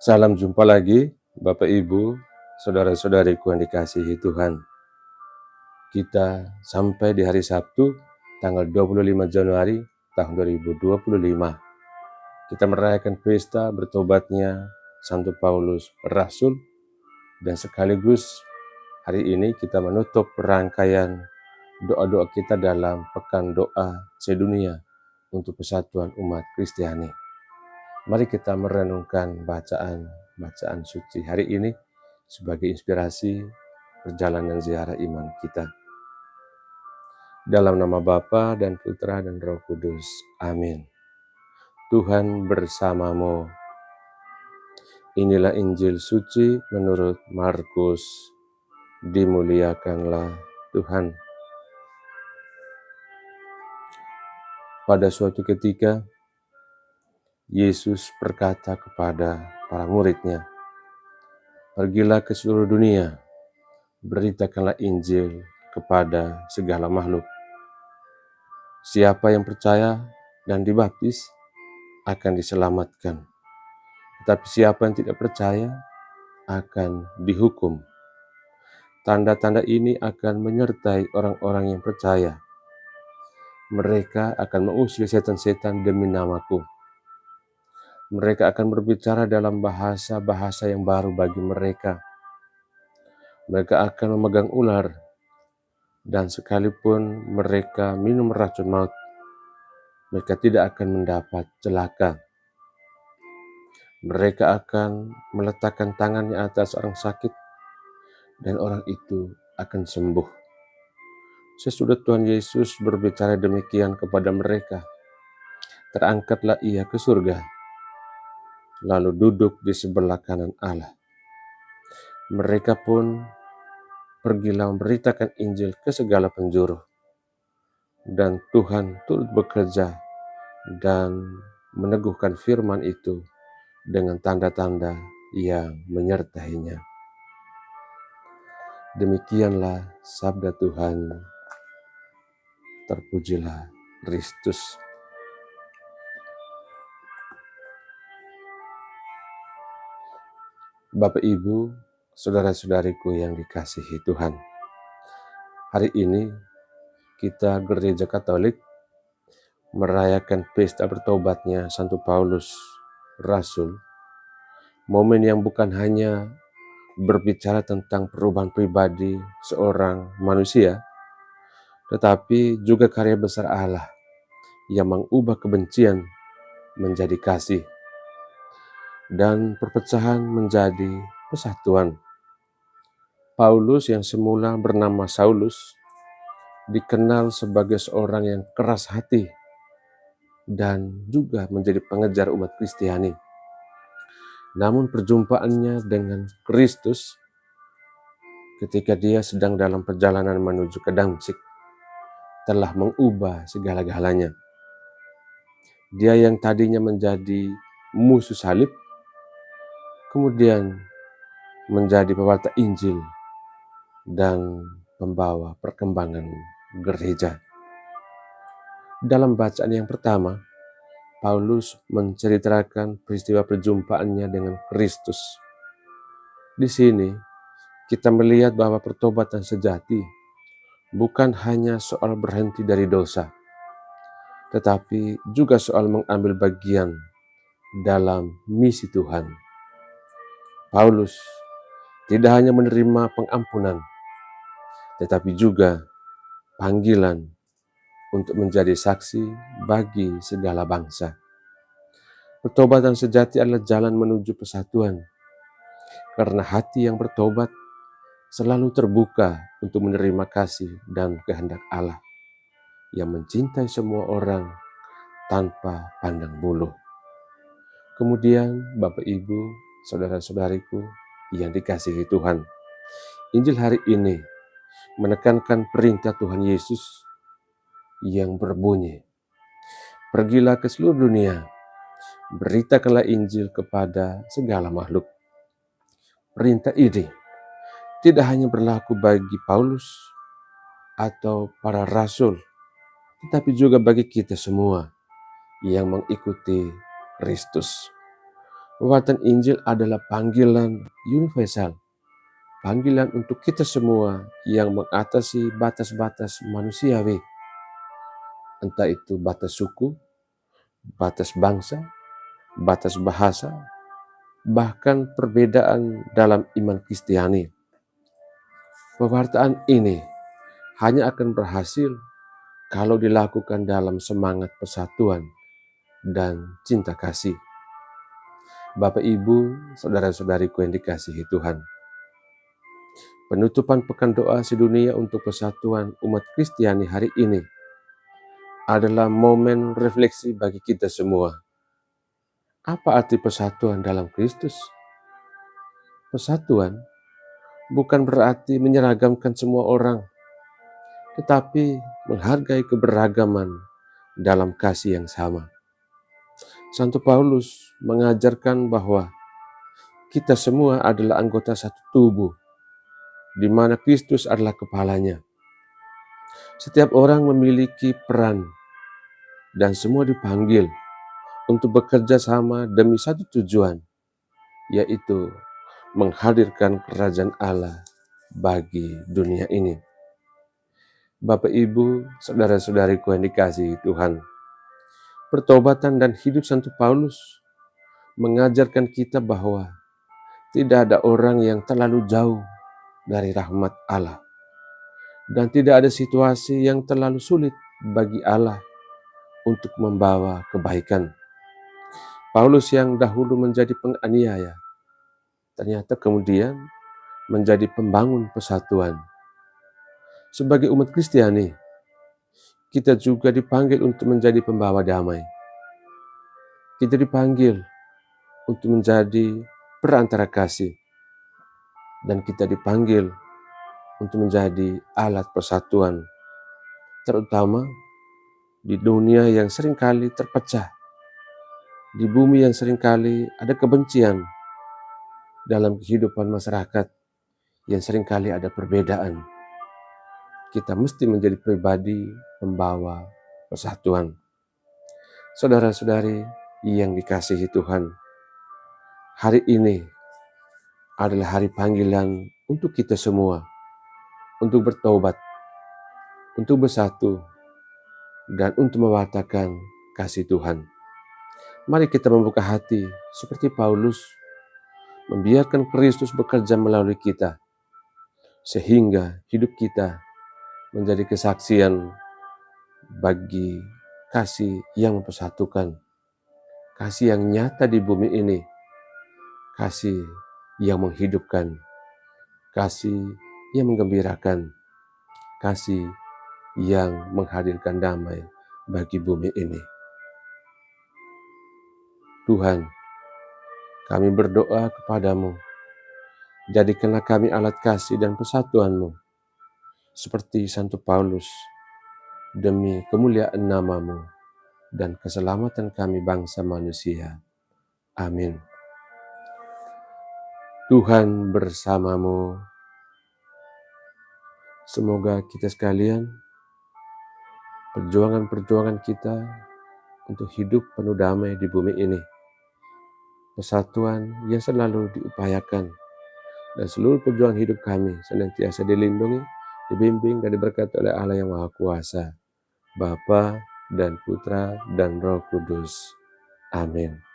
Salam jumpa lagi, Bapak Ibu, saudara-saudariku yang dikasihi Tuhan. Kita sampai di hari Sabtu, tanggal 25 Januari tahun 2025. Kita merayakan pesta bertobatnya Santo Paulus Rasul, dan sekaligus hari ini kita menutup rangkaian doa-doa kita dalam Pekan Doa Sedunia untuk Persatuan Umat Kristiani. Mari kita merenungkan bacaan suci hari ini sebagai inspirasi perjalanan ziarah iman kita. Dalam nama Bapa dan Putra dan Roh Kudus. Amin. Tuhan bersamamu. Inilah Injil suci menurut Markus. Dimuliakanlah Tuhan. Pada suatu ketika, Yesus berkata kepada para murid-Nya, "Pergilah ke seluruh dunia, beritakanlah Injil kepada segala makhluk. Siapa yang percaya dan dibaptis akan diselamatkan, tetapi siapa yang tidak percaya akan dihukum. Tanda-tanda ini akan menyertai orang-orang yang percaya. Mereka akan mengusir setan-setan demi namaku. Mereka akan berbicara dalam bahasa-bahasa yang baru bagi mereka. Mereka akan memegang ular, dan sekalipun mereka minum racun maut, mereka tidak akan mendapat celaka. Mereka akan meletakkan tangannya atas orang sakit, dan orang itu akan sembuh." Sesudah Tuhan Yesus berbicara demikian kepada mereka, terangkatlah ia ke surga, lalu duduk di sebelah kanan Allah. Mereka pun pergilah memberitakan Injil ke segala penjuru, dan Tuhan turut bekerja dan meneguhkan firman itu dengan tanda-tanda yang menyertainya. Demikianlah sabda Tuhan. Terpujilah Kristus. Bapak Ibu, saudara-saudariku yang dikasihi Tuhan. Hari ini kita Gereja Katolik merayakan pesta bertobatnya Santo Paulus Rasul. Momen yang bukan hanya berbicara tentang perubahan pribadi seorang manusia, tetapi juga karya besar Allah yang mengubah kebencian menjadi kasih dan perpecahan menjadi persatuan. Paulus yang semula bernama Saulus dikenal sebagai seorang yang keras hati dan juga menjadi pengejar umat Kristiani. Namun perjumpaannya dengan Kristus ketika dia sedang dalam perjalanan menuju ke Damsyik telah mengubah segala-galanya. Dia yang tadinya menjadi musuh salib, kemudian menjadi pewarta Injil dan pembawa perkembangan gereja. Dalam bacaan yang pertama, Paulus menceritakan peristiwa perjumpaannya dengan Kristus. Di sini, kita melihat bahwa pertobatan sejati bukan hanya soal berhenti dari dosa, tetapi juga soal mengambil bagian dalam misi Tuhan. Paulus tidak hanya menerima pengampunan, tetapi juga panggilan untuk menjadi saksi bagi segala bangsa. Pertobatan sejati adalah jalan menuju persatuan, karena hati yang bertobat selalu terbuka untuk menerima kasih dan kehendak Allah yang mencintai semua orang tanpa pandang bulu. Kemudian Bapak Ibu, saudara-saudariku yang dikasihi Tuhan, Injil hari ini menekankan perintah Tuhan Yesus yang berbunyi, "Pergilah ke seluruh dunia, beritakanlah Injil kepada segala makhluk." Perintah ini tidak hanya berlaku bagi Paulus atau para rasul, tetapi juga bagi kita semua yang mengikuti Kristus. Pewartaan Injil adalah panggilan universal, panggilan untuk kita semua yang mengatasi batas-batas manusiawi, entah itu batas suku, batas bangsa, batas bahasa, bahkan perbedaan dalam iman Kristiani. Pewartaan ini hanya akan berhasil kalau dilakukan dalam semangat persatuan dan cinta kasih. Bapak, Ibu, saudara-saudariku yang dikasihi Tuhan, penutupan pekan doa sedunia untuk persatuan umat Kristiani hari ini adalah momen refleksi bagi kita semua. Apa arti persatuan dalam Kristus? Persatuan bukan berarti menyeragamkan semua orang, tetapi menghargai keberagaman dalam kasih yang sama. Santo Paulus mengajarkan bahwa kita semua adalah anggota satu tubuh, di mana Kristus adalah kepalanya. Setiap orang memiliki peran, dan semua dipanggil untuk bekerja sama demi satu tujuan, yaitu menghadirkan kerajaan Allah bagi dunia ini. Bapak, Ibu, saudara-saudariku yang dikasihi Tuhan, pertobatan dan hidup Santo Paulus mengajarkan kita bahwa tidak ada orang yang terlalu jauh dari rahmat Allah, dan tidak ada situasi yang terlalu sulit bagi Allah untuk membawa kebaikan. Paulus yang dahulu menjadi penganiaya, ternyata kemudian menjadi pembangun persatuan. Sebagai umat Kristiani, kita juga dipanggil untuk menjadi pembawa damai. Kita dipanggil untuk menjadi perantara kasih, dan kita dipanggil untuk menjadi alat persatuan, terutama di dunia yang seringkali terpecah, di bumi yang seringkali ada kebencian, dalam kehidupan masyarakat yang seringkali ada perbedaan. Kita mesti menjadi pribadi pembawa persatuan. Saudara-saudari yang dikasihi Tuhan, hari ini adalah hari panggilan untuk kita semua, untuk bertobat, untuk bersatu, dan untuk mewartakan kasih Tuhan. Mari kita membuka hati seperti Paulus, membiarkan Kristus bekerja melalui kita, sehingga hidup kita menjadi kesaksian bagi kasih yang mempersatukan, kasih yang nyata di bumi ini, kasih yang menghidupkan, kasih yang menggembirakan, kasih yang menghadirkan damai bagi bumi ini. Tuhan, kami berdoa kepadamu, jadikanlah kami alat kasih dan persatuan-Mu, seperti Santo Paulus, demi kemuliaan nama-Mu dan keselamatan kami bangsa manusia. Amin. Tuhan bersamamu. Semoga kita sekalian, perjuangan-perjuangan kita untuk hidup penuh damai di bumi ini, persatuan yang selalu diupayakan, dan seluruh perjuangan hidup kami senantiasa dilindungi, dibimbing, dan diberkati oleh Allah yang Maha Kuasa, Bapa dan Putra dan Roh Kudus. Amin.